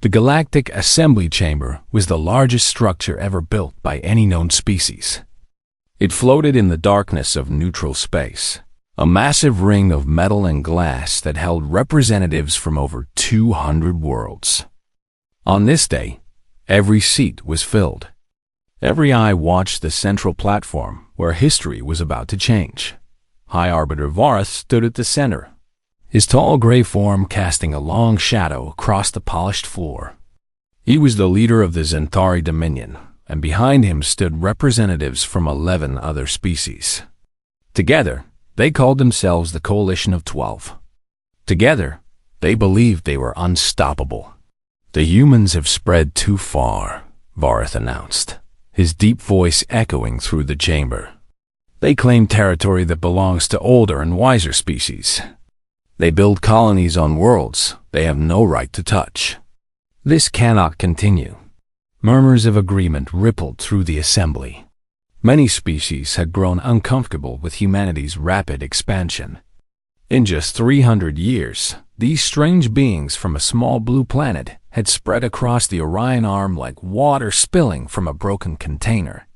The Galactic Assembly Chamber was the largest structure ever built by any known species. It floated in the darkness of neutral space, a massive ring of metal and glass that held representatives from over 200 worlds. On this day, every seat was filled. Every eye watched the central platform where history was about to change. High Arbiter Varth stood at the center, his tall gray form casting a long shadow across the polished floor. He was the leader of the Zentari Dominion, and behind him stood representatives from 11 other species. Together, they called themselves the Coalition of 12. Together, they believed they were unstoppable. "The humans have spread too far," Varth announced, his deep voice echoing through the chamber. "They claim territory that belongs to older and wiser species. They build colonies on worlds they have no right to touch. This cannot continue." Murmurs of agreement rippled through the assembly. Many species had grown uncomfortable with humanity's rapid expansion. In just 300 years, these strange beings from a small blue planet had spread across the Orion Arm like water spilling from a broken container.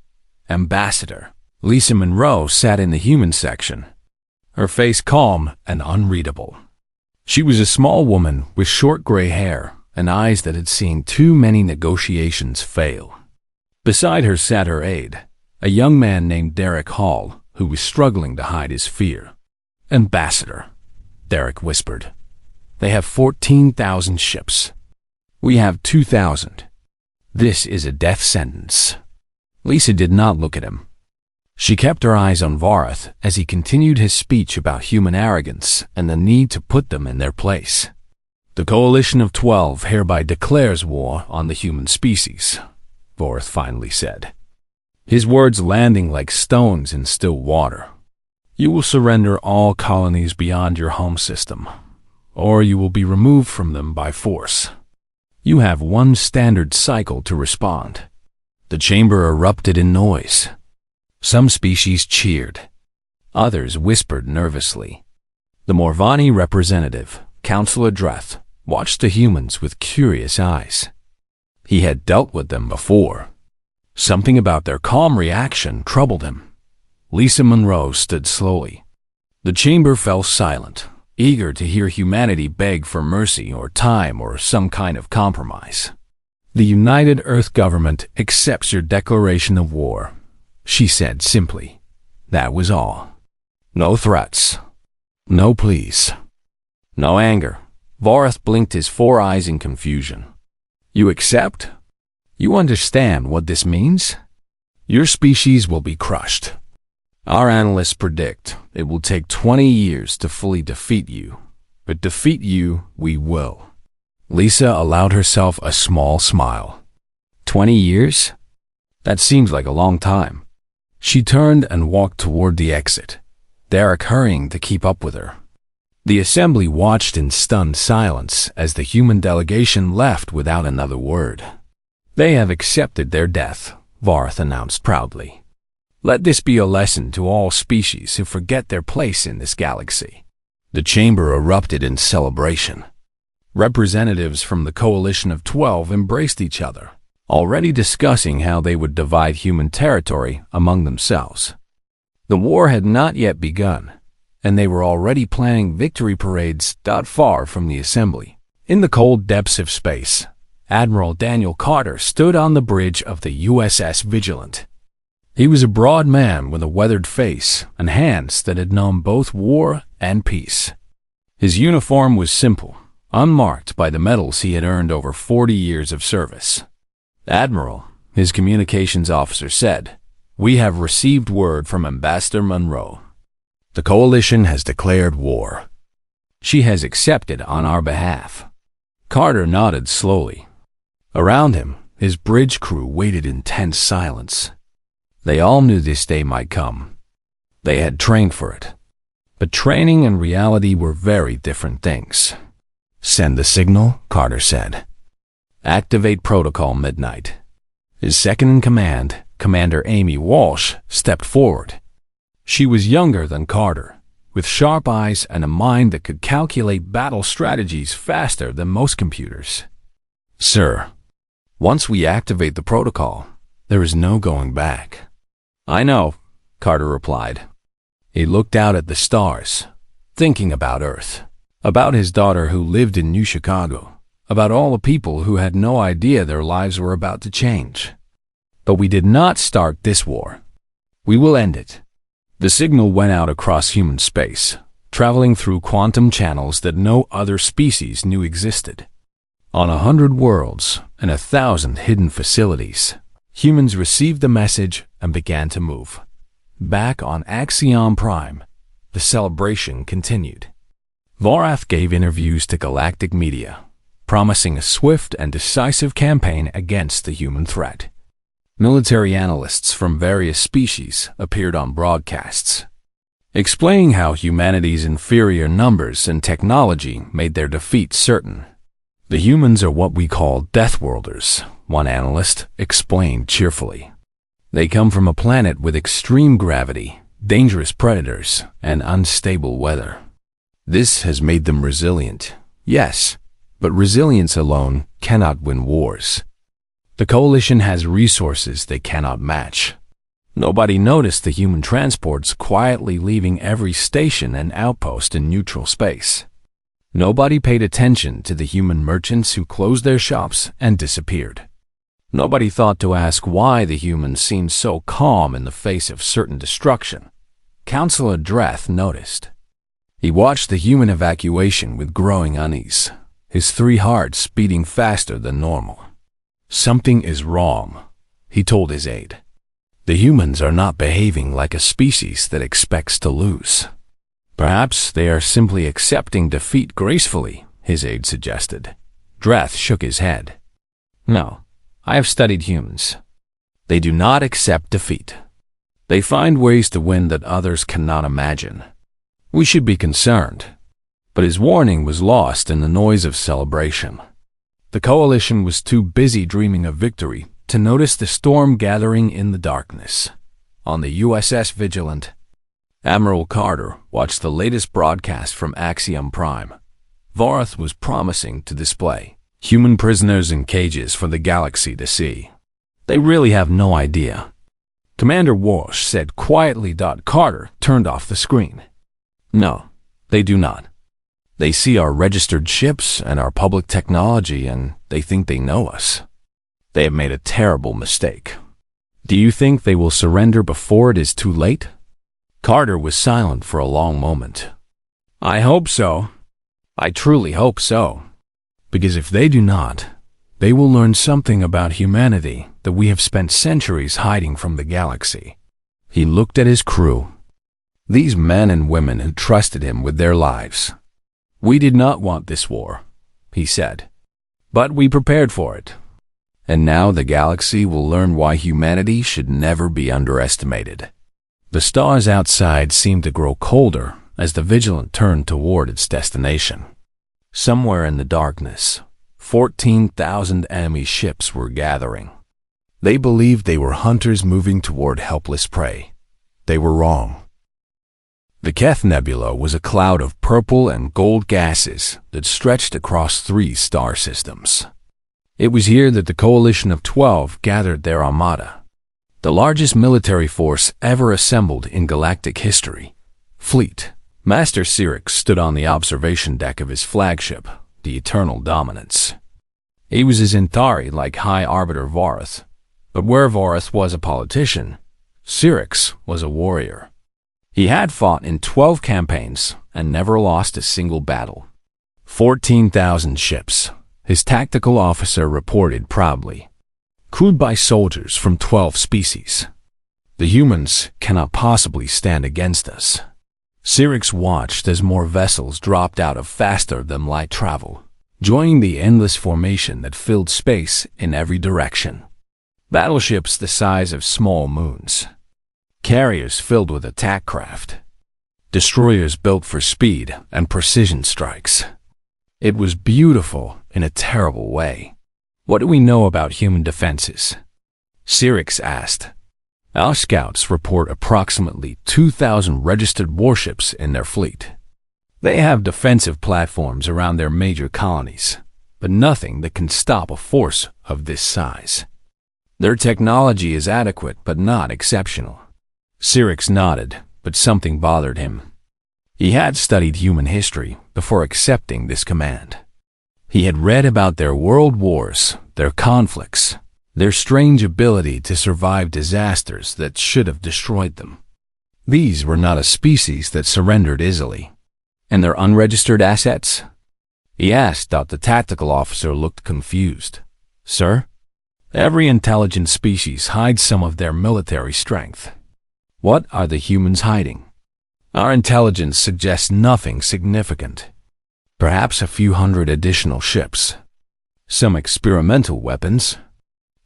Ambassador Lisa Monroe sat in the human section, her face calm and unreadable. She was a small woman with short gray hair and eyes that had seen too many negotiations fail. Beside her sat her aide, a young man named Derek Hall, who was struggling to hide his fear. "Ambassador," Derek whispered, "they have 14,000 ships. We have 2,000. This is a death sentence." Lisa did not look at him. She kept her eyes on Varth as he continued his speech about human arrogance and the need to put them in their place. "The Coalition of 12 hereby declares war on the human species," Varth finally said, his words landing like stones in still water. "You will surrender all colonies beyond your home system, or you will be removed from them by force. You have one standard cycle to respond." The chamber erupted in noise. Some species cheered. Others whispered nervously. The Morvani representative, Councillor Dreth, watched the humans with curious eyes. He had dealt with them before. Something about their calm reaction troubled him. Lisa Monroe stood slowly. The chamber fell silent, eager to hear humanity beg for mercy or time or some kind of compromise. "The United Earth Government accepts your declaration of war," she said simply. That was all. No threats. No pleas. No anger. Varth blinked his 4 eyes in confusion. "You accept? You understand what this means? Your species will be crushed. Our analysts predict it will take 20 years to fully defeat you, but defeat you we will." Lisa allowed herself a small smile. 20 years? That seems like a long time. She turned and walked toward the exit, Derek hurrying to keep up with her. The assembly watched in stunned silence as the human delegation left without another word. "They have accepted their death," Varth announced proudly. "Let this be a lesson to all species who forget their place in this galaxy." The chamber erupted in celebration. Representatives from the Coalition of 12 embraced each other, already discussing how they would divide human territory among themselves. The war had not yet begun, and they were already planning victory parades not far from the assembly. In the cold depths of space, Admiral Daniel Carter stood on the bridge of the USS Vigilant. He was a broad man with a weathered face and hands that had known both war and peace. His uniform was simple, unmarked by the medals he had earned over 40 years of service. "Admiral," his communications officer said, "we have received word from Ambassador Monroe. The Coalition has declared war. She has accepted on our behalf." Carter nodded slowly. Around him, his bridge crew waited in tense silence. They all knew this day might come. They had trained for it. But training and reality were very different things. "Send the signal," Carter said. "Activate Protocol Midnight." His second-in-command, Commander Amy Walsh, stepped forward. She was younger than Carter, with sharp eyes and a mind that could calculate battle strategies faster than most computers. Sir, once we activate the protocol, there is no going back. I know, Carter replied. He looked out at the stars, thinking about Earth, about his daughter who lived in New Chicago, about all the people who had no idea their lives were about to change. But we did not start this war. We will end it. The signal went out across human space, traveling through quantum channels that no other species knew existed. On 100 worlds and 1,000 hidden facilities, humans received the message and began to move. Back on Axiom Prime, the celebration continued. Vorath gave interviews to Galactic media, promising a swift and decisive campaign against the human threat. Military analysts from various species appeared on broadcasts, explaining how humanity's inferior numbers and technology made their defeat certain. The humans are what we call Deathworlders, one analyst explained cheerfully. They come from a planet with extreme gravity, dangerous predators, and unstable weather. This has made them resilient, yes, but resilience alone cannot win wars. The Coalition has resources they cannot match. Nobody noticed the human transports quietly leaving every station and outpost in neutral space. Nobody paid attention to the human merchants who closed their shops and disappeared. Nobody thought to ask why the humans seemed so calm in the face of certain destruction. Councillor Dreth noticed. He watched the human evacuation with growing unease, his 3 hearts beating faster than normal. Something is wrong, he told his aide. The humans are not behaving like a species that expects to lose. Perhaps they are simply accepting defeat gracefully, his aide suggested. Dreth shook his head. No, I have studied humans. They do not accept defeat. They find ways to win that others cannot imagine. We should be concerned. But his warning was lost in the noise of celebration. The Coalition was too busy dreaming of victory to notice the storm gathering in the darkness. On the USS Vigilant, Admiral Carter watched the latest broadcast from Axiom Prime. Vorath was promising to display human prisoners in cages for the galaxy to see. They really have no idea. Commander Walsh said quietly. Carter turned off the screen. No, they do not. They see our registered ships and our public technology and they think they know us. They have made a terrible mistake. Do you think they will surrender before it is too late? Carter was silent for a long moment. I hope so. I truly hope so. Because if they do not, they will learn something about humanity that we have spent centuries hiding from the galaxy. He looked at his crew. These men and women who trusted him with their lives. We did not want this war, he said, but we prepared for it. And now the galaxy will learn why humanity should never be underestimated. The stars outside seemed to grow colder as the Vigilant turned toward its destination. Somewhere in the darkness, 14,000 enemy ships were gathering. They believed they were hunters moving toward helpless prey. They were wrong. The Keth Nebula was a cloud of purple and gold gases that stretched across 3 star systems. It was here that the Coalition of 12 gathered their armada, the largest military force ever assembled in galactic history. Fleet. Master Syrinx stood on the observation deck of his flagship, the Eternal Dominance. He was a Zentari like High Arbiter Vorath, but where Vorath was a politician, Syrinx was a warrior. He had fought in 12 campaigns and never lost a single battle. 14,000 ships, his tactical officer reported proudly, crewed by soldiers from 12 species. The humans cannot possibly stand against us. Syrinx watched as more vessels dropped out of faster-than-light travel, joining the endless formation that filled space in every direction. Battleships the size of small moons. Carriers filled with attack craft. Destroyers built for speed and precision strikes. It was beautiful in a terrible way. What do we know about human defenses? Syrinx asked. Our scouts report approximately 2,000 registered warships in their fleet. They have defensive platforms around their major colonies, but nothing that can stop a force of this size. Their technology is adequate but not exceptional. Syrinx nodded, but something bothered him. He had studied human history before accepting this command. He had read about their world wars, their conflicts, their strange ability to survive disasters that should have destroyed them. These were not a species that surrendered easily. And their unregistered assets? He asked. The tactical officer looked confused. Sir? Every intelligent species hides some of their military strength. What are the humans hiding? Our intelligence suggests nothing significant. Perhaps a few hundred additional ships. Some experimental weapons.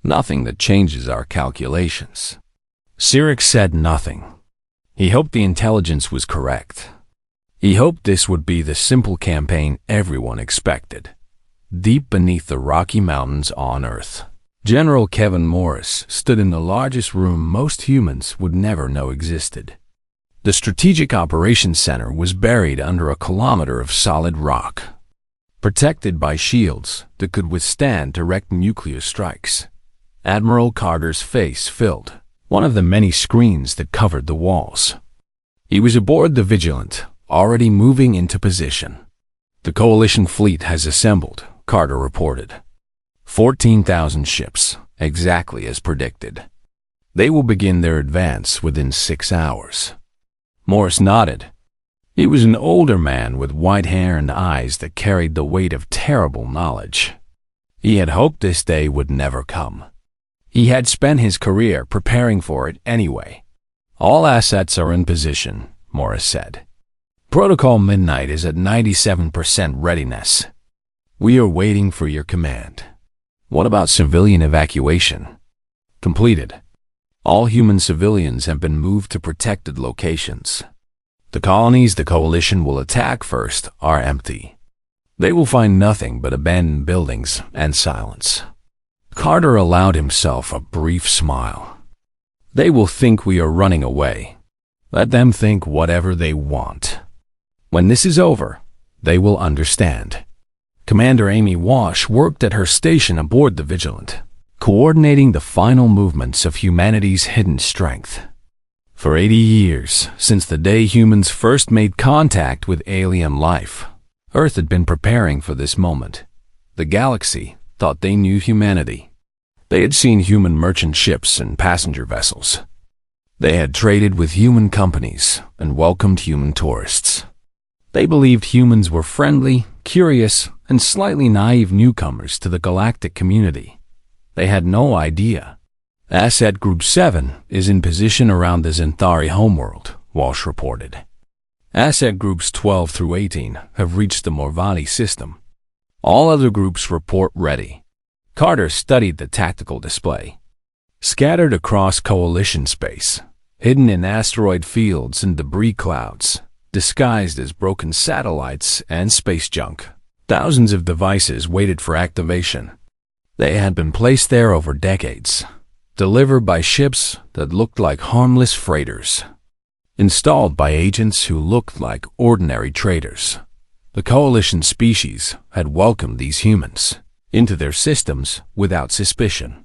Nothing that changes our calculations. Syrinx said nothing. He hoped the intelligence was correct. He hoped this would be the simple campaign everyone expected. Deep beneath the Rocky Mountains on Earth, General Kevin Morris stood in the largest room most humans would never know existed. The Strategic Operations Center was buried under a kilometer of solid rock, protected by shields that could withstand direct nuclear strikes. Admiral Carter's face filled one of the many screens that covered the walls. He was aboard the Vigilant, already moving into position. The Coalition fleet has assembled, Carter reported. 14,000 ships, exactly as predicted. They will begin their advance within 6 hours. Morris nodded. He was an older man with white hair and eyes that carried the weight of terrible knowledge. He had hoped this day would never come. He had spent his career preparing for it anyway. All assets are in position, Morris said. Protocol Midnight is at 97% readiness. We are waiting for your command. What about civilian evacuation? Completed. All human civilians have been moved to protected locations. The colonies the Coalition will attack first are empty. They will find nothing but abandoned buildings and silence. Carter allowed himself a brief smile. They will think we are running away. Let them think whatever they want. When this is over, they will understand. Commander Amy Wash worked at her station aboard the Vigilant, coordinating the final movements of humanity's hidden strength. For 80 years, since the day humans first made contact with alien life, Earth had been preparing for this moment. The galaxy thought they knew humanity. They had seen human merchant ships and passenger vessels. They had traded with human companies and welcomed human tourists. They believed humans were friendly, curious, and slightly naive newcomers to the galactic community. They had no idea. Asset Group 7 is in position around the Zenthari homeworld, Walsh reported. Asset Groups 12 through 18 have reached the Morvani system. All other groups report ready. Carter studied the tactical display. Scattered across Coalition space, hidden in asteroid fields and debris clouds, disguised as broken satellites and space junk, thousands of devices waited for activation. They had been placed there over decades, delivered by ships that looked like harmless freighters, installed by agents who looked like ordinary traders. The Coalition species had welcomed these humans into their systems without suspicion.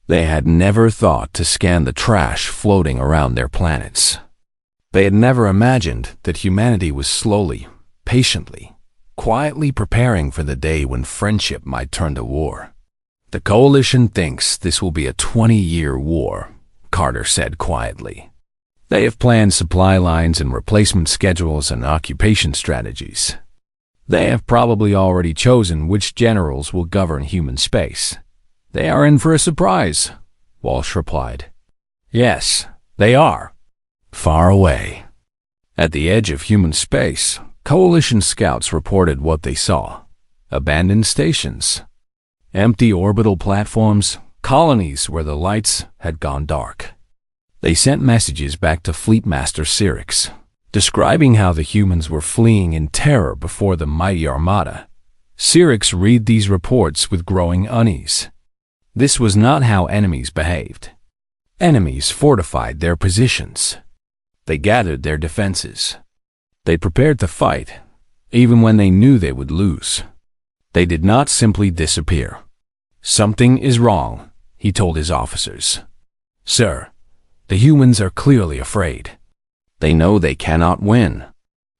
They had never thought to scan the trash floating around their planets. They had never imagined that humanity was slowly, patiently, quietly preparing for the day when friendship might turn to war. The Coalition thinks this will be a 20-year war, Carter said quietly. They have planned supply lines and replacement schedules and occupation strategies. They have probably already chosen which generals will govern human space. They are in for a surprise, Walsh replied. Yes, they are. Far away. At the edge of human space, Coalition scouts reported what they saw. Abandoned stations, empty orbital platforms, colonies where the lights had gone dark. They sent messages back to Fleetmaster Syrinx, describing how the humans were fleeing in terror before the mighty armada. Syrinx read these reports with growing unease. This was not how enemies behaved. Enemies fortified their positions. They gathered their defenses. They prepared to fight, even when they knew they would lose. They did not simply disappear. "Something is wrong," he told his officers. "Sir, the humans are clearly afraid. They know they cannot win."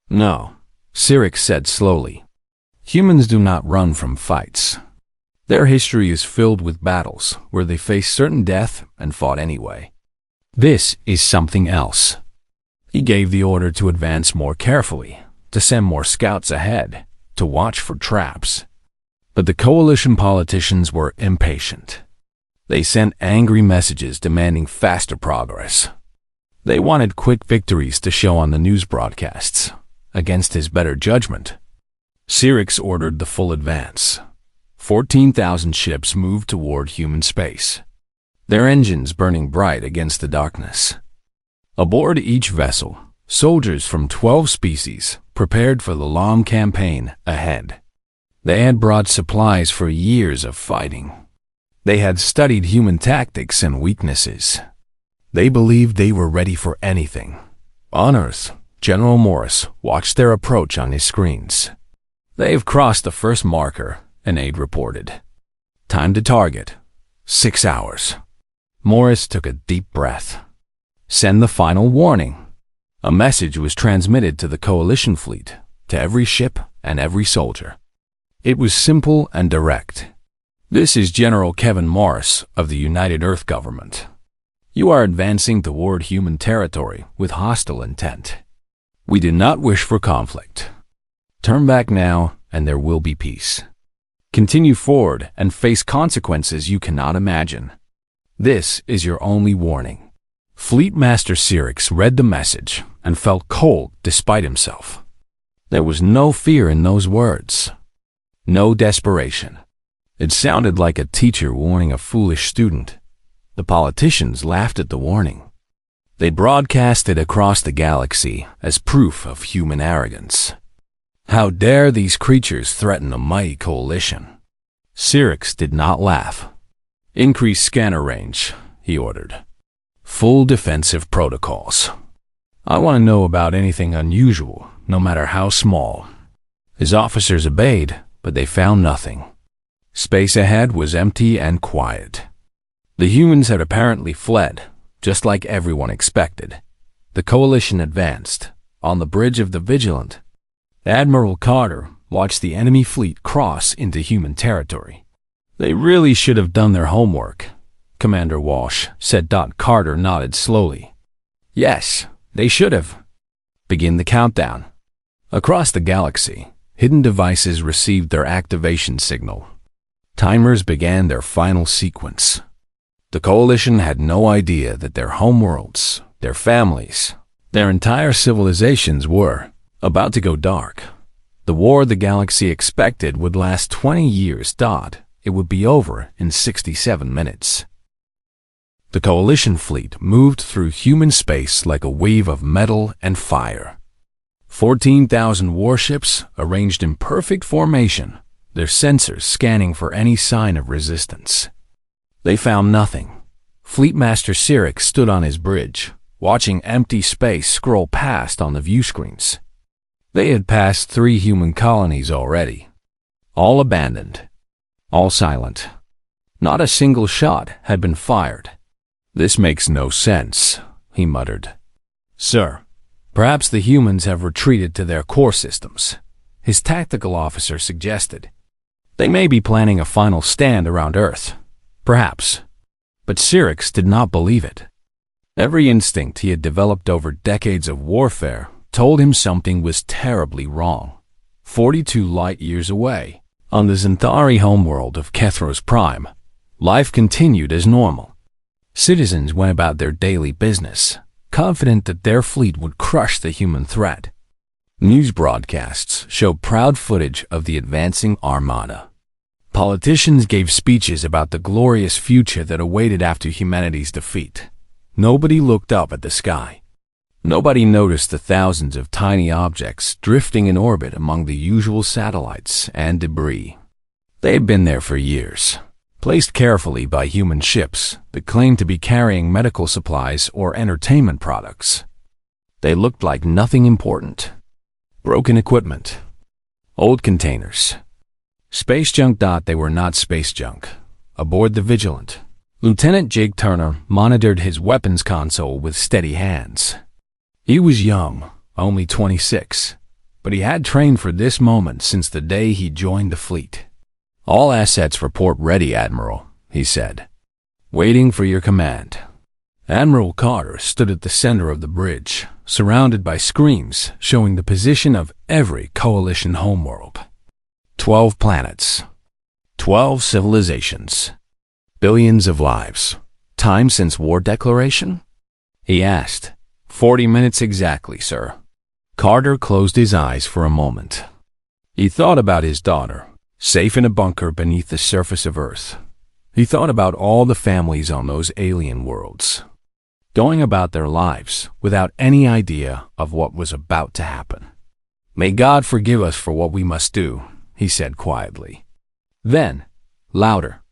"No," Syrinx said slowly. "Humans do not run from fights. Their history is filled with battles where they faced certain death and fought anyway. This is something else." He gave the order to advance more carefully, to send more scouts ahead, to watch for traps. But the coalition politicians were impatient. They sent angry messages demanding faster progress. They wanted quick victories to show on the news broadcasts, against his better judgment. Syrinx ordered the full advance. 14,000 ships moved toward human space, their engines burning bright against the darkness. Aboard each vessel, soldiers from 12 species prepared for the long campaign ahead. They had brought supplies for years of fighting. They had studied human tactics and weaknesses. They believed they were ready for anything. On Earth, General Morris watched their approach on his screens. "They have crossed the first marker," an aide reported. "Time to target. 6 hours." Morris took a deep breath. "Send the final warning." A message was transmitted to the coalition fleet, to every ship and every soldier. It was simple and direct. "This is General Kevin Morris of the United Earth Government. You are advancing toward human territory with hostile intent. We do not wish for conflict. Turn back now and there will be peace. Continue forward and face consequences you cannot imagine. This is your only warning." Fleet Master Syrinx read the message and felt cold despite himself. There was no fear in those words. No desperation. It sounded like a teacher warning a foolish student. The politicians laughed at the warning. They broadcast it across the galaxy as proof of human arrogance. How dare these creatures threaten a mighty coalition? Syrinx did not laugh. "Increase scanner range," he ordered. "Full defensive protocols. I want to know about anything unusual, no matter how small." His officers obeyed, but they found nothing. Space ahead was empty and quiet. The humans had apparently fled, just like everyone expected. The coalition advanced. On the bridge of the Vigilant, Admiral Carter watched the enemy fleet cross into human territory. "They really should have done their homework," Commander Walsh said. Carter nodded slowly. "Yes, they should have." "Begin the countdown." Across the galaxy, hidden devices received their activation signal. Timers began their final sequence. The coalition had no idea that their homeworlds, their families, their entire civilizations were about to go dark. The war the galaxy expected would last 20 years. It would be over in 67 minutes. The coalition fleet moved through human space like a wave of metal and fire. 14,000 warships arranged in perfect formation, their sensors scanning for any sign of resistance. They found nothing. Fleet Master Syrinx stood on his bridge, watching empty space scroll past on the view screens. They had passed 3 human colonies already. All abandoned. All silent. Not a single shot had been fired. "This makes no sense," he muttered. "Sir, perhaps the humans have retreated to their core systems," his tactical officer suggested. "They may be planning a final stand around Earth. Perhaps." But Syrinx did not believe it. Every instinct he had developed over decades of warfare told him something was terribly wrong. 42 light-years away, on the Xanthari homeworld of Kethros Prime, life continued as normal. Citizens went about their daily business, confident that their fleet would crush the human threat. News broadcasts showed proud footage of the advancing armada. Politicians gave speeches about the glorious future that awaited after humanity's defeat. Nobody looked up at the sky. Nobody noticed the thousands of tiny objects drifting in orbit among the usual satellites and debris. They had been there for years, placed carefully by human ships that claimed to be carrying medical supplies or entertainment products. They looked like nothing important. Broken equipment. Old containers. Space junk. They were not space junk. Aboard the Vigilant, Lieutenant Jake Turner monitored his weapons console with steady hands. He was young, only 26, but he had trained for this moment since the day he joined the fleet. "All assets report ready, Admiral," he said. "Waiting for your command." Admiral Carter stood at the center of the bridge, surrounded by screens showing the position of every Coalition homeworld. 12 planets, 12 civilizations, billions of lives. Time since war declaration? He asked. 40 minutes exactly, sir. Carter closed his eyes for a moment. He thought about his daughter, safe in a bunker beneath the surface of Earth. He thought about all the families on those alien worlds, going about their lives without any idea of what was about to happen. "May God forgive us for what we must do," he said quietly. Then, louder,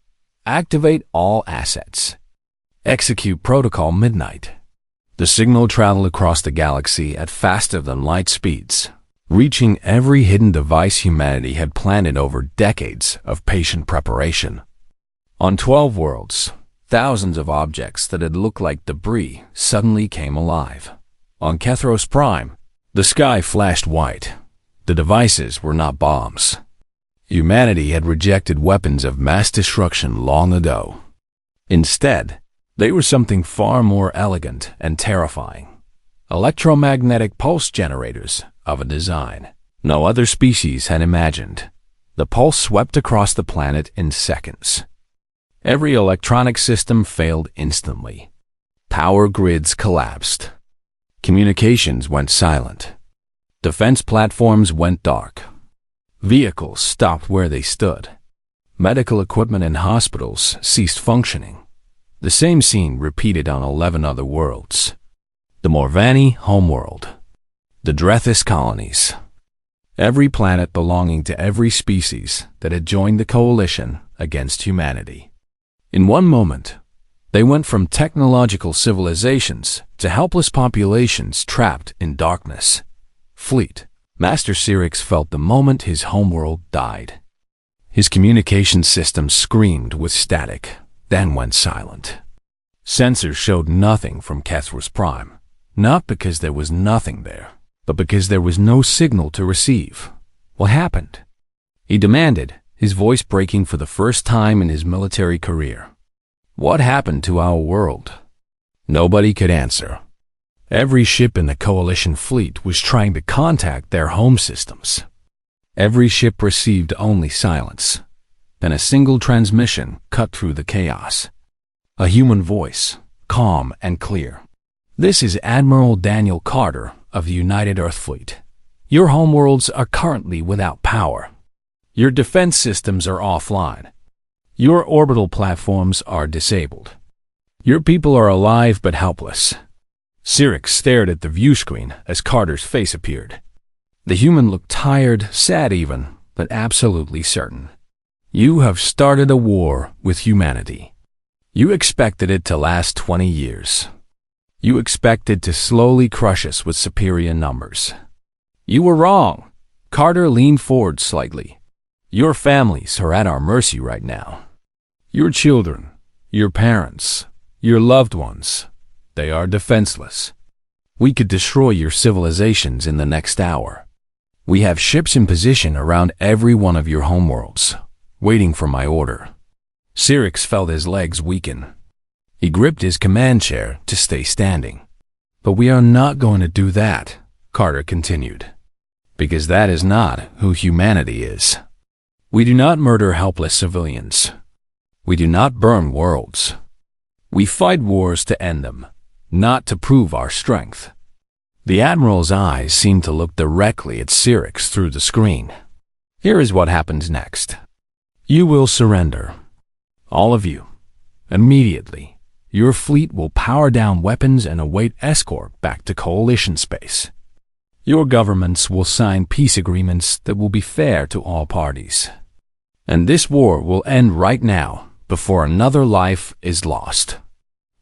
"Activate all assets. Execute Protocol Midnight." The signal traveled across the galaxy at faster-than-light speeds, reaching every hidden device humanity had planted over decades of patient preparation. On 12 worlds, thousands of objects that had looked like debris suddenly came alive. On Kethros Prime, the sky flashed white. The devices were not bombs. Humanity had rejected weapons of mass destruction long ago. Instead, they were something far more elegant and terrifying. Electromagnetic pulse generators of a design no other species had imagined. The pulse swept across the planet in seconds. Every electronic system failed instantly. Power grids collapsed. Communications went silent. Defense platforms went dark. Vehicles stopped where they stood. Medical equipment in hospitals ceased functioning. The same scene repeated on 11 other worlds. The Morvani homeworld. The Drethys colonies. Every planet belonging to every species that had joined the coalition against humanity. In one moment, they went from technological civilizations to helpless populations trapped in darkness. Fleet. Master Syrinx felt the moment his homeworld died. His communication system screamed with static, then went silent. Sensors showed nothing from Kethros Prime, not because there was nothing there, but because there was no signal to receive. What happened? He demanded, his voice breaking for the first time in his military career. What happened to our world? Nobody could answer. Every ship in the Coalition fleet was trying to contact their home systems. Every ship received only silence. Then a single transmission cut through the chaos. A human voice, calm and clear. "This is Admiral Daniel Carter of the United Earth Fleet. Your homeworlds are currently without power. Your defense systems are offline. Your orbital platforms are disabled. Your people are alive but helpless." Syrinx stared at the view screen as Carter's face appeared. The human looked tired, sad even, but absolutely certain. "You have started a war with humanity. You expected it to last 20 years. You expected to slowly crush us with superior numbers. You were wrong." Carter leaned forward slightly. "Your families are at our mercy right now. Your children, your parents, your loved ones, they are defenseless. We could destroy your civilizations in the next hour. We have ships in position around every one of your homeworlds, waiting for my order." Syrinx felt his legs weaken. He gripped his command chair to stay standing. "But we are not going to do that," Carter continued, "because that is not who humanity is. We do not murder helpless civilians. We do not burn worlds. We fight wars to end them, not to prove our strength." The Admiral's eyes seemed to look directly at Syrinx through the screen. "Here is what happens next. You will surrender. All of you. Immediately. Your fleet will power down weapons and await escort back to Coalition space. Your governments will sign peace agreements that will be fair to all parties. And this war will end right now, before another life is lost."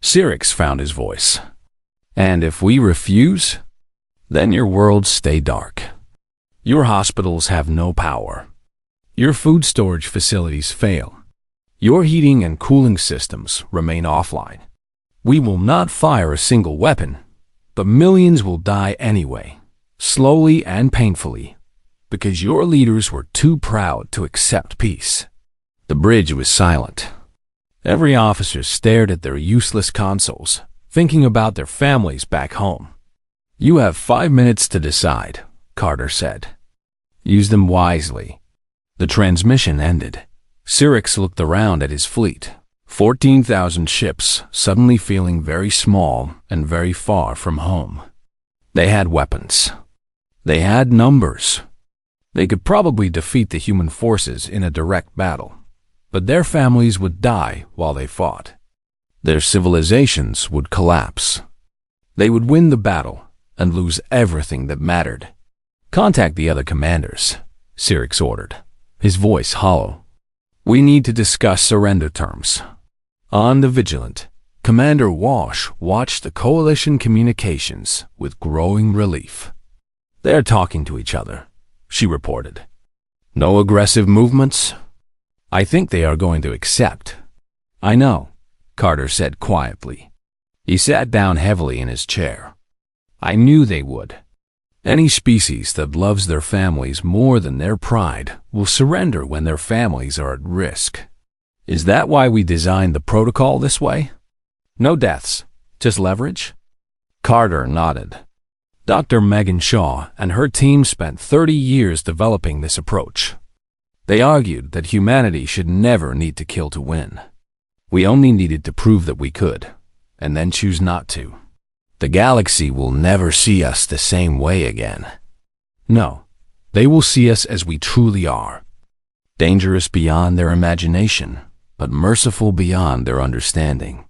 Syrinx found his voice. "And if we refuse, then your worlds stay dark. Your hospitals have no power. Your food storage facilities fail. Your heating and cooling systems remain offline. We will not fire a single weapon, but millions will die anyway, slowly and painfully, because your leaders were too proud to accept peace." The bridge was silent. Every officer stared at their useless consoles, thinking about their families back home. "You have 5 minutes to decide," Carter said. "Use them wisely." The transmission ended. Cyrix looked around at his fleet. 14,000 ships, suddenly feeling very small and very far from home. They had weapons. They had numbers. They could probably defeat the human forces in a direct battle, but their families would die while they fought. Their civilizations would collapse. They would win the battle and lose everything that mattered. "Contact the other commanders," Cyrix ordered, his voice hollow. "We need to discuss surrender terms." On the Vigilant, Commander Walsh watched the Coalition communications with growing relief. "They're talking to each other," she reported. "No aggressive movements? I think they are going to accept." "I know," Carter said quietly. He sat down heavily in his chair. "I knew they would. Any species that loves their families more than their pride will surrender when their families are at risk. Is that why we designed the protocol this way? No deaths, just leverage?" Carter nodded. Dr. Megan Shaw and her team spent 30 years developing this approach. They argued that humanity should never need to kill to win. We only needed to prove that we could, and then choose not to. The galaxy will never see us the same way again. No, they will see us as we truly are. Dangerous beyond their imagination, but merciful beyond their understanding.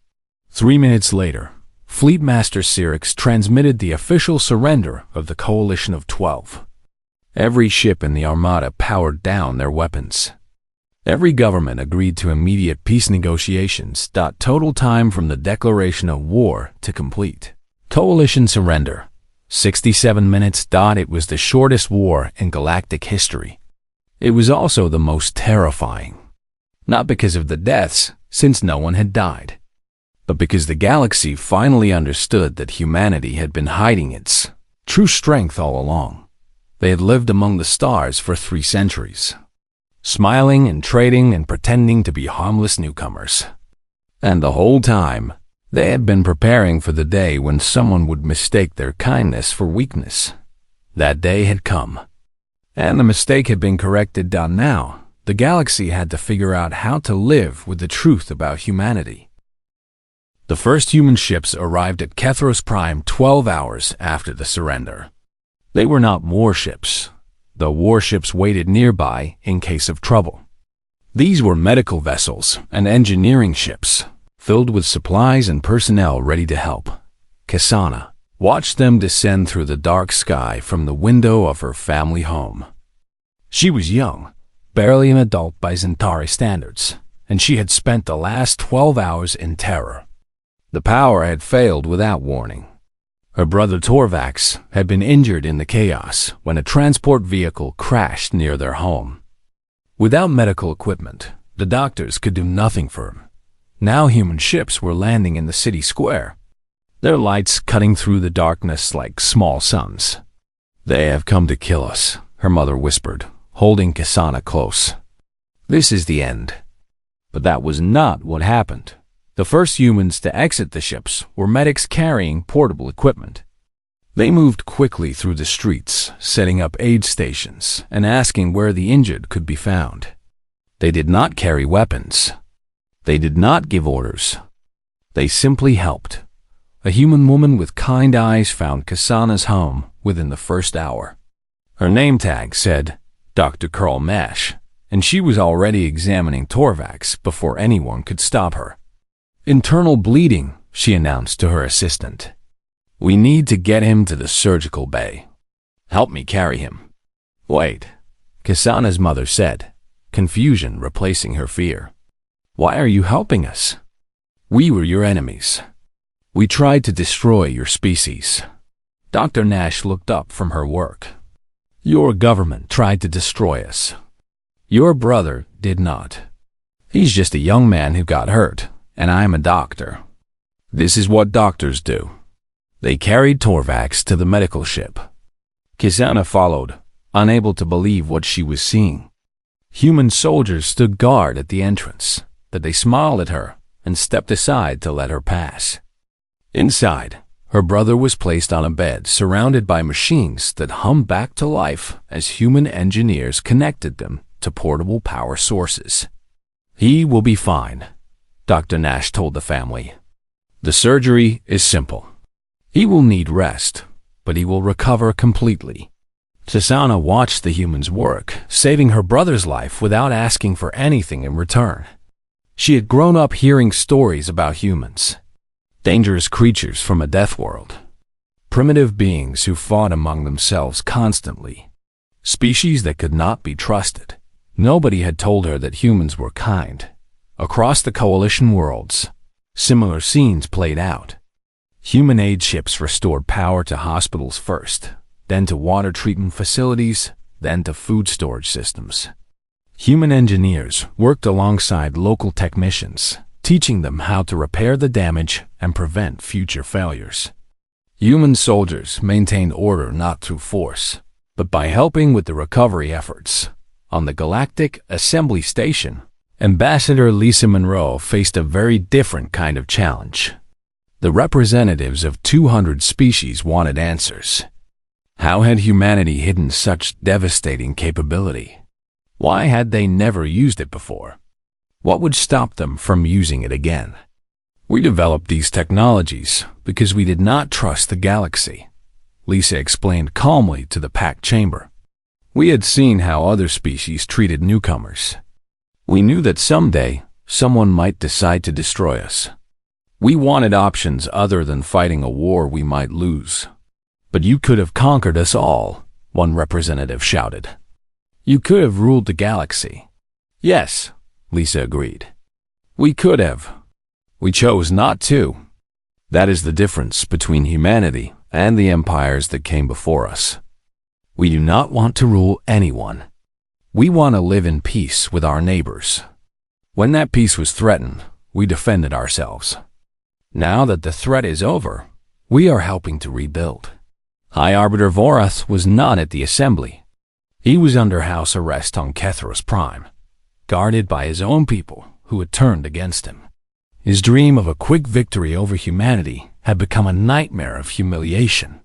3 minutes later, Fleet Master Cyrix transmitted the official surrender of the Coalition of 12. Every ship in the Armada powered down their weapons. Every government agreed to immediate peace negotiations. Total time from the declaration of war to complete. Coalition surrender. 67 minutes. It was the shortest war in galactic history. It was also the most terrifying. Not because of the deaths, since no one had died, but because the galaxy finally understood that humanity had been hiding its true strength all along. They had lived among the stars for 3 centuries, smiling and trading and pretending to be harmless newcomers. And the whole time, they had been preparing for the day when someone would mistake their kindness for weakness. That day had come, and the mistake had been corrected. Now, the galaxy had to figure out how to live with the truth about humanity. The first human ships arrived at Kethros Prime 12 hours after the surrender. They were not warships, though warships waited nearby in case of trouble. These were medical vessels and engineering ships, filled with supplies and personnel ready to help. Kasana watched them descend through the dark sky from the window of her family home. She was young, barely an adult by Zentari standards, and she had spent the last 12 hours in terror. The power had failed without warning. Her brother Torvax had been injured in the chaos when a transport vehicle crashed near their home. Without medical equipment, the doctors could do nothing for him. Now human ships were landing in the city square, their lights cutting through the darkness like small suns. "They have come to kill us," her mother whispered, holding Kasana close. "This is the end." But that was not what happened. The first humans to exit the ships were medics carrying portable equipment. They moved quickly through the streets, setting up aid stations and asking where the injured could be found. They did not carry weapons. They did not give orders. They simply helped. A human woman with kind eyes found Kasana's home within the first hour. Her name tag said Dr. Carl Mash, and she was already examining Torvax before anyone could stop her. "Internal bleeding," she announced to her assistant. "We need to get him to the surgical bay. Help me carry him." "Wait," Kasana's mother said, confusion replacing her fear. "Why are you helping us? We were your enemies. We tried to destroy your species." Dr. Nash looked up from her work. "Your government tried to destroy us. Your brother did not. He's just a young man who got hurt, and I am a doctor. This is what doctors do. They carried Torvax to the medical ship. Kisana followed, unable to believe what she was seeing. Human soldiers stood guard at the entrance, but they smiled at her and stepped aside to let her pass. Inside, her brother was placed on a bed surrounded by machines that hummed back to life as human engineers connected them to portable power sources. He will be fine, Dr. Nash told the family. The surgery is simple. He will need rest, but he will recover completely. Kisana watched the humans work, saving her brother's life without asking for anything in return. She had grown up hearing stories about humans, dangerous creatures from a death world, primitive beings who fought among themselves constantly, species that could not be trusted. Nobody had told her that humans were kind. Across the coalition worlds, similar scenes played out. Human aid ships restored power to hospitals first, then to water treatment facilities, then to food storage systems. Human engineers worked alongside local technicians, teaching them how to repair the damage and prevent future failures. Human soldiers maintained order not through force, but by helping with the recovery efforts. On the Galactic Assembly Station, Ambassador Lisa Monroe faced a very different kind of challenge. The representatives of 200 species wanted answers. How had humanity hidden such devastating capability? Why had they never used it before? What would stop them from using it again? We developed these technologies because we did not trust the galaxy, Lisa explained calmly to the packed chamber. We had seen how other species treated newcomers. We knew that someday someone might decide to destroy us. We wanted options other than fighting a war we might lose. But you could have conquered us all, one representative shouted. You could have ruled the galaxy. Yes, Lisa agreed. We could have. We chose not to. That is the difference between humanity and the empires that came before us. We do not want to rule anyone. We want to live in peace with our neighbors. When that peace was threatened, we defended ourselves. Now that the threat is over, we are helping to rebuild. High Arbiter Vorath was not at the assembly. He was under house arrest on Kethros Prime, guarded by his own people who had turned against him. His dream of a quick victory over humanity had become a nightmare of humiliation,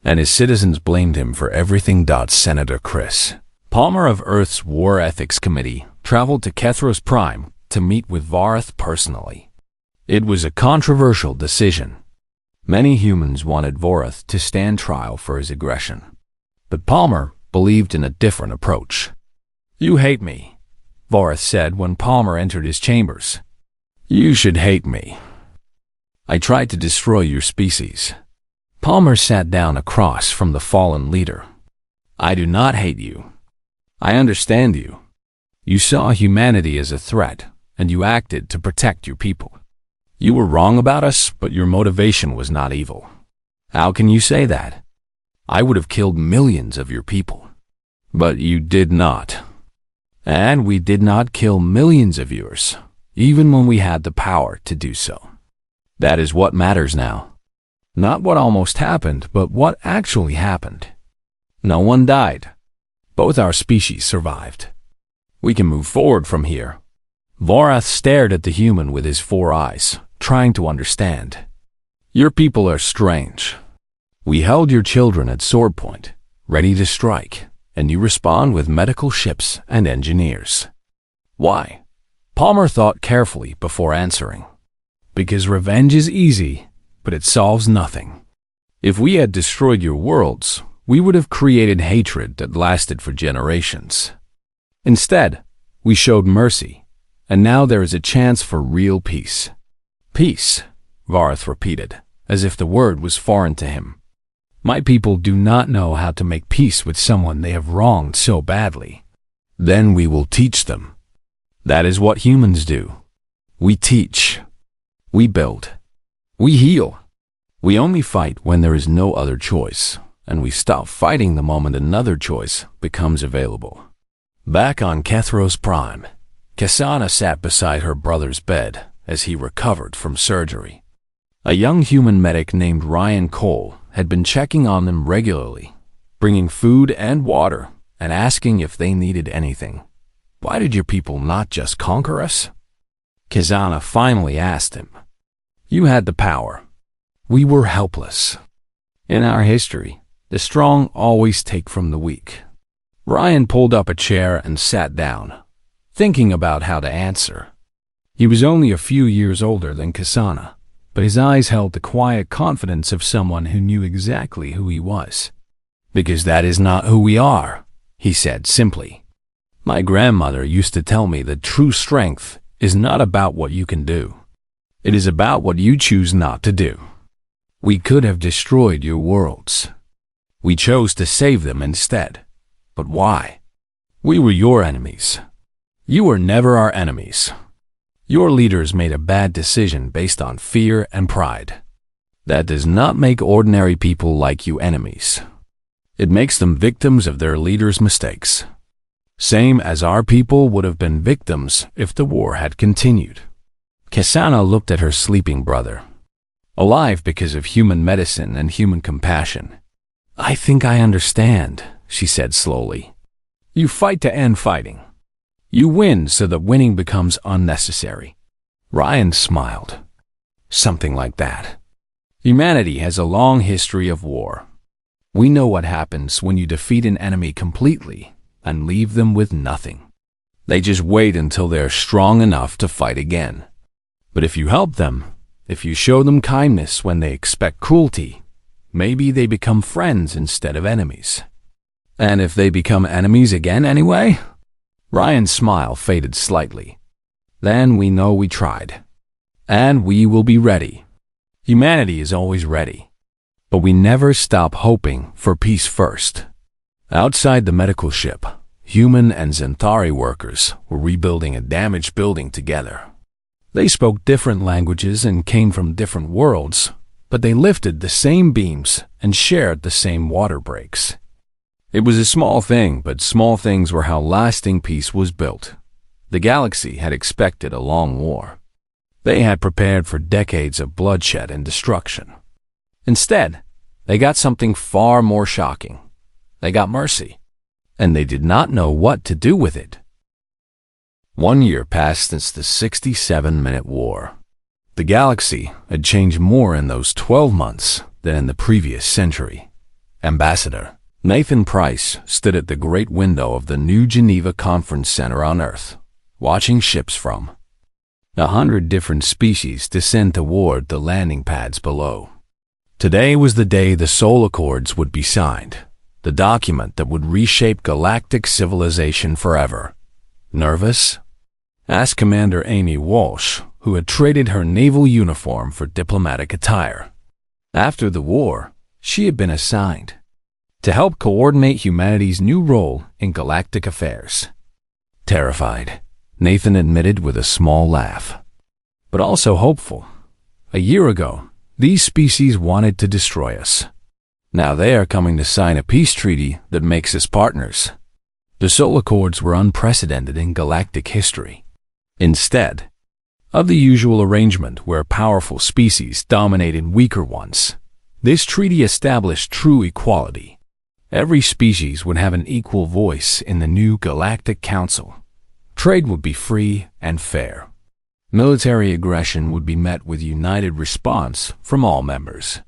and his citizens blamed him for everything. Senator Chris Palmer of Earth's War Ethics Committee traveled to Kethros Prime to meet with Vorath personally. It was a controversial decision. Many humans wanted Vorath to stand trial for his aggression, but Palmer believed in a different approach. You hate me, Vorath said when Palmer entered his chambers. You should hate me. I tried to destroy your species. Palmer sat down across from the fallen leader. I do not hate you. I understand you. You saw humanity as a threat, and you acted to protect your people. You were wrong about us, but your motivation was not evil. How can you say that? I would have killed millions of your people. But you did not. And we did not kill millions of yours, even when we had the power to do so. That is what matters now. Not what almost happened, but what actually happened. No one died. Both our species survived. We can move forward from here. Vorath stared at the human with his 4 eyes, trying to understand. Your people are strange. We held your children at sword point, ready to strike, and you respond with medical ships and engineers. Why? Palmer thought carefully before answering. Because revenge is easy, but it solves nothing. If we had destroyed your worlds, we would have created hatred that lasted for generations. Instead, we showed mercy, and now there is a chance for real peace. Peace, Vorath repeated, as if the word was foreign to him. My people do not know how to make peace with someone they have wronged so badly. Then we will teach them. That is what humans do. We teach. We build. We heal. We only fight when there is no other choice, and we stop fighting the moment another choice becomes available. Back on Kethros Prime, Kasana sat beside her brother's bed as he recovered from surgery. A young human medic named Ryan Cole had been checking on them regularly, bringing food and water and asking if they needed anything. "Why did your people not just conquer us?" Kasana finally asked him. "You had the power. We were helpless. In our history, the strong always take from the weak." Ryan pulled up a chair and sat down, thinking about how to answer. He was only a few years older than Kasana, but his eyes held the quiet confidence of someone who knew exactly who he was. "Because that is not who we are," he said simply. "My grandmother used to tell me that true strength is not about what you can do. It is about what you choose not to do. We could have destroyed your worlds. We chose to save them instead. But why? We were your enemies. You were never our enemies. Your leaders made a bad decision based on fear and pride. That does not make ordinary people like you enemies. It makes them victims of their leaders' mistakes. Same as our people would have been victims if the war had continued." Kasana looked at her sleeping brother. Alive because of human medicine and human compassion. "I think I understand," she said slowly. "You fight to end fighting. You win so that winning becomes unnecessary." Ryan smiled. "Something like that. Humanity has a long history of war. We know what happens when you defeat an enemy completely and leave them with nothing. They just wait until they're strong enough to fight again. But if you help them, if you show them kindness when they expect cruelty, maybe they become friends instead of enemies. And if they become enemies again anyway?" Ryan's smile faded slightly. "Then we know we tried. And we will be ready. Humanity is always ready. But we never stop hoping for peace first." Outside the medical ship, human and Xanthari workers were rebuilding a damaged building together. They spoke different languages and came from different worlds, but they lifted the same beams and shared the same water breaks. It was a small thing, but small things were how lasting peace was built. The galaxy had expected a long war. They had prepared for decades of bloodshed and destruction. Instead, they got something far more shocking. They got mercy, and they did not know what to do with it. 1 year passed since the 67-minute war. The galaxy had changed more in those 12 months than in the previous century. Ambassador Nathan Price stood at the great window of the New Geneva Conference Center on Earth, watching ships from 100 different species descend toward the landing pads below. Today was the day the Soul Accords would be signed, the document that would reshape galactic civilization forever. "Nervous?" asked Commander Amy Walsh, who had traded her naval uniform for diplomatic attire. After the war, she had been assigned to help coordinate humanity's new role in galactic affairs. "Terrified," Nathan admitted with a small laugh. "But also hopeful. A year ago, these species wanted to destroy us. Now they are coming to sign a peace treaty that makes us partners." The Soul Accords were unprecedented in galactic history. Instead of the usual arrangement where powerful species dominated weaker ones, this treaty established true equality. Every species would have an equal voice in the new Galactic Council. Trade would be free and fair. Military aggression would be met with united response from all members.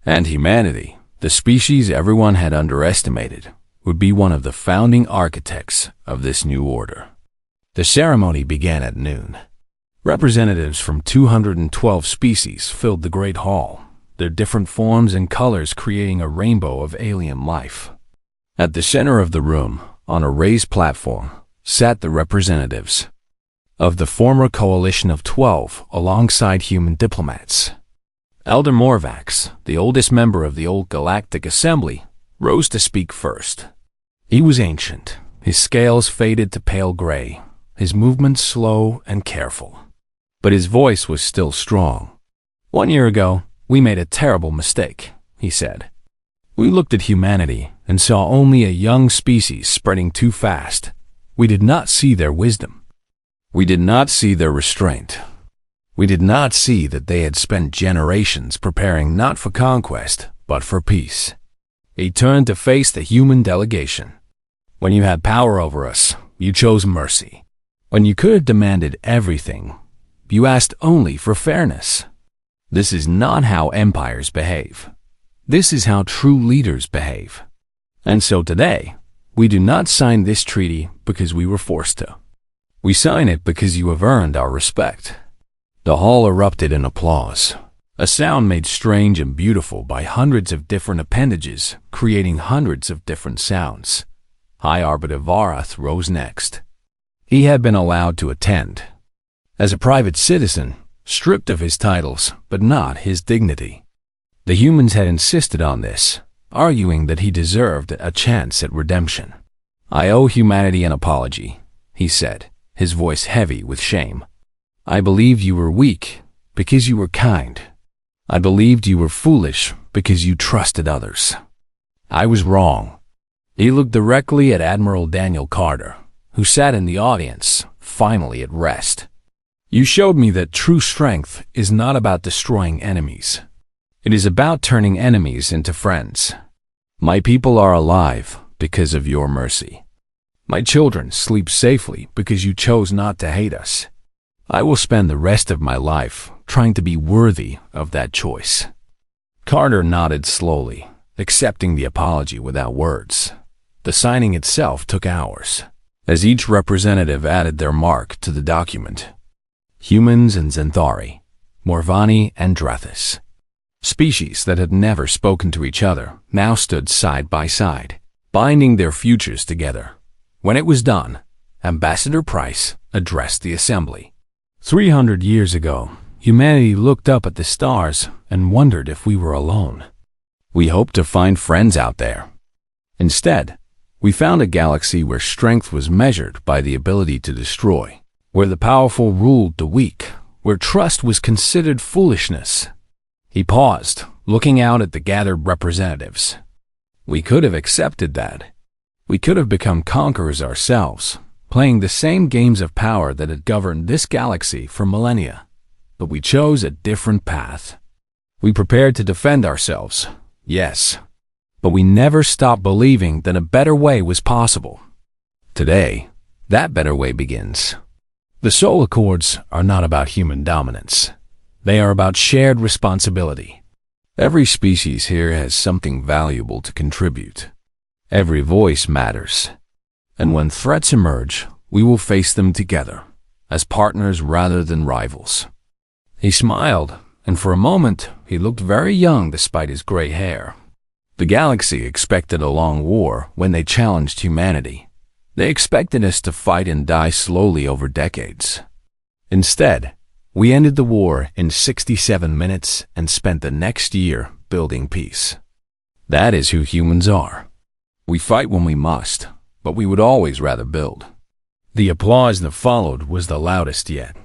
And humanity, the species everyone had underestimated, would be one of the founding architects of this new order. The ceremony began at noon. Representatives from 212 species filled the Great Hall, their different forms and colors creating a rainbow of alien life. At the center of the room, on a raised platform, sat the representatives of the former coalition of 12 alongside human diplomats. Elder Morvax, the oldest member of the old Galactic Assembly, rose to speak first. He was ancient, his scales faded to pale gray, his movements slow and careful. But his voice was still strong. "1 year ago, we made a terrible mistake," he said. "We looked at humanity and saw only a young species spreading too fast, We did not see their wisdom. We did not see their restraint. We did not see that they had spent generations preparing not for conquest, but for peace. He turned to face the human delegation. When you had power over us, you chose mercy. When you could have demanded everything, you asked only for fairness. This is not how empires behave. This is how true leaders behave. And so today, we do not sign this treaty because we were forced to. We sign it because you have earned our respect. The hall erupted in applause, a sound made strange and beautiful by hundreds of different appendages, creating hundreds of different sounds. High Arbiter Varath rose next. He had been allowed to attend. As a private citizen, stripped of his titles, but not his dignity. The humans had insisted on this, arguing that he deserved a chance at redemption. I owe humanity an apology, he said, his voice heavy with shame. I believed you were weak because you were kind. I believed you were foolish because you trusted others. I was wrong. He looked directly at Admiral Daniel Carter, who sat in the audience, finally at rest. You showed me that true strength is not about destroying enemies. It is about turning enemies into friends. My people are alive because of your mercy. My children sleep safely because you chose not to hate us. I will spend the rest of my life trying to be worthy of that choice. Carter nodded slowly, accepting the apology without words. The signing itself took hours, as each representative added their mark to the document. Humans and Xanthari, Morvani and Drethis. Species that had never spoken to each other now stood side by side, binding their futures together. When it was done, Ambassador Price addressed the assembly. 300 years ago, humanity looked up at the stars and wondered if we were alone. We hoped to find friends out there. Instead, we found a galaxy where strength was measured by the ability to destroy, where the powerful ruled the weak, where trust was considered foolishness. He paused, looking out at the gathered representatives. We could have accepted that. We could have become conquerors ourselves, playing the same games of power that had governed this galaxy for millennia. But we chose a different path. We prepared to defend ourselves, yes, but we never stopped believing that a better way was possible. Today, that better way begins. The Soul Accords are not about human dominance. They are about shared responsibility. Every species here has something valuable to contribute. Every voice matters. And when threats emerge, we will face them together, as partners rather than rivals. He smiled, and for a moment, he looked very young despite his gray hair. The galaxy expected a long war when they challenged humanity. They expected us to fight and die slowly over decades. Instead, we ended the war in 67 minutes and spent the next year building peace. That is who humans are. We fight when we must, but we would always rather build. The applause that followed was the loudest yet.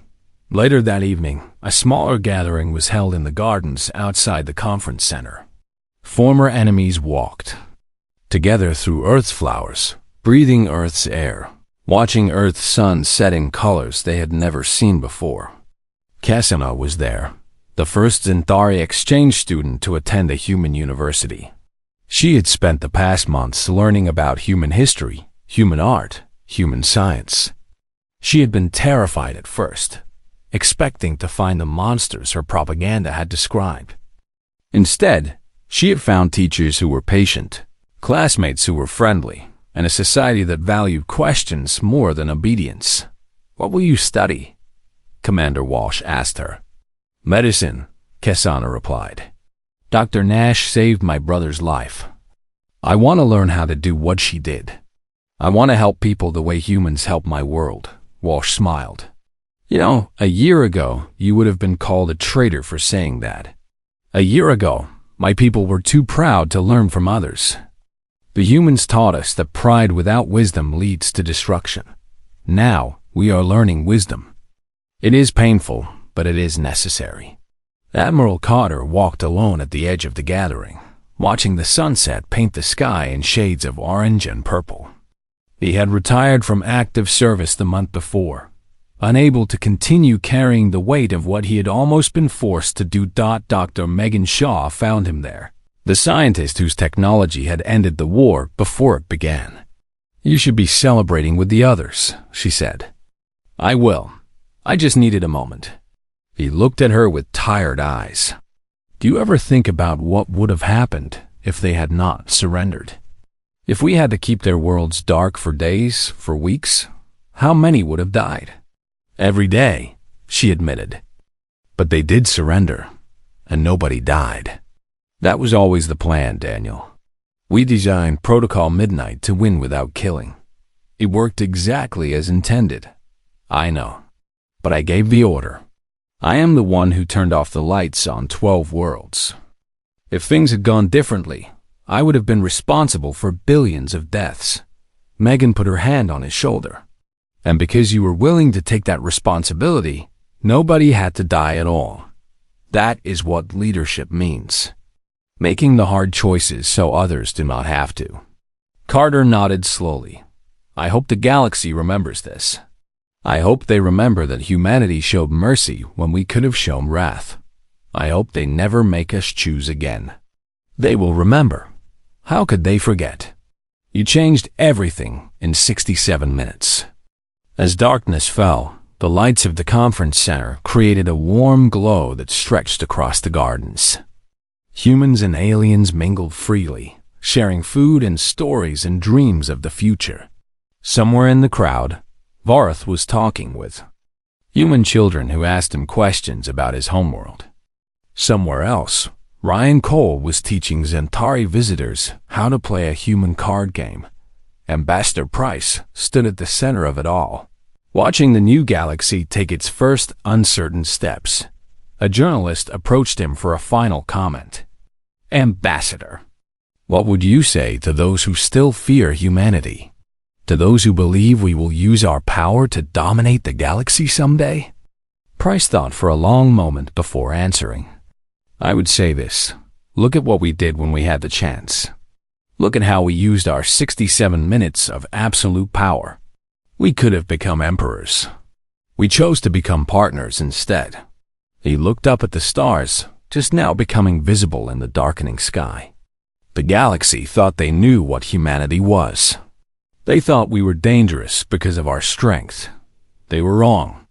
Later that evening, a smaller gathering was held in the gardens outside the conference center. Former enemies walked together through Earth's flowers, breathing Earth's air, watching Earth's sun set in colors they had never seen before. Cassina was there, the first Xanthari exchange student to attend a human university. She had spent the past months learning about human history, human art, human science. She had been terrified at first, expecting to find the monsters her propaganda had described. Instead, she had found teachers who were patient, classmates who were friendly, and a society that valued questions more than obedience. "What will you study?" Commander Walsh asked her. "Medicine," Cassana replied. "Dr. Nash saved my brother's life. I want to learn how to do what she did. I want to help people the way humans help my world," Walsh smiled. "You know, a year ago, you would have been called a traitor for saying that. A year ago, my people were too proud to learn from others. The humans taught us that pride without wisdom leads to destruction. Now, we are learning wisdom. It is painful, but it is necessary." Admiral Carter walked alone at the edge of the gathering, watching the sunset paint the sky in shades of orange and purple. He had retired from active service the month before, unable to continue carrying the weight of what he had almost been forced to do. Dr. Megan Shaw found him there, the scientist whose technology had ended the war before it began. "You should be celebrating with the others," she said. "I will. I just needed a moment." He looked at her with tired eyes. "Do you ever think about what would have happened if they had not surrendered? If we had to keep their worlds dark for days, for weeks, how many would have died?" "Every day," she admitted. "But they did surrender, and nobody died. That was always the plan, Daniel. We designed Protocol Midnight to win without killing. It worked exactly as intended. I know. But I gave the order. I am the one who turned off the lights on 12 worlds. If things had gone differently, I would have been responsible for billions of deaths." Megan put her hand on his shoulder. "And because you were willing to take that responsibility, nobody had to die at all. That is what leadership means. Making the hard choices so others do not have to." Carter nodded slowly. "I hope the galaxy remembers this. I hope they remember that humanity showed mercy when we could have shown wrath. I hope they never make us choose again. They will remember. How could they forget? You changed everything in 67 minutes." As darkness fell, the lights of the conference center created a warm glow that stretched across the gardens. Humans and aliens mingled freely, sharing food and stories and dreams of the future. Somewhere in the crowd, Varth was talking with human children who asked him questions about his homeworld. Somewhere else, Ryan Cole was teaching Zentari visitors how to play a human card game. Ambassador Price stood at the center of it all, watching the new galaxy take its first uncertain steps. A journalist approached him for a final comment. "Ambassador, what would you say to those who still fear humanity? To those who believe we will use our power to dominate the galaxy someday?" Price thought for a long moment before answering. "I would say this. Look at what we did when we had the chance. Look at how we used our 67 minutes of absolute power. We could have become emperors. We chose to become partners instead." He looked up at the stars, just now becoming visible in the darkening sky. The galaxy thought they knew what humanity was. They thought we were dangerous because of our strength. They were wrong.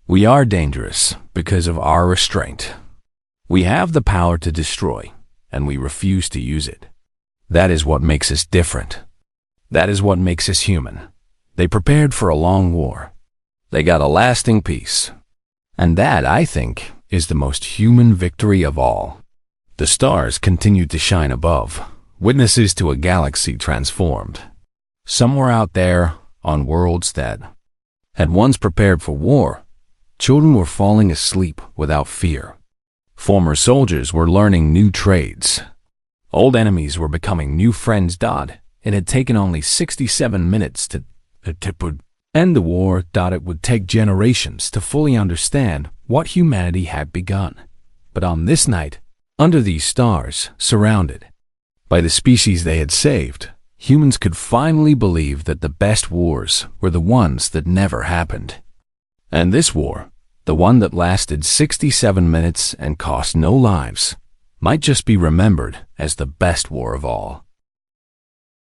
We are dangerous because of our restraint. We have the power to destroy, and we refuse to use it. That is what makes us different. That is what makes us human. They prepared for a long war. They got a lasting peace. And that, I think, is the most human victory of all. The stars continued to shine above, witnesses to a galaxy transformed. Somewhere out there, on worlds that had once prepared for war, children were falling asleep without fear. Former soldiers were learning new trades. Old enemies were becoming new friends. It had taken only 67 minutes to end the war. It would take generations to fully understand what humanity had begun. But on this night, under these stars, surrounded by the species they had saved, humans could finally believe that the best wars were the ones that never happened. And this war, the one that lasted 67 minutes and cost no lives, might just be remembered as the best war of all.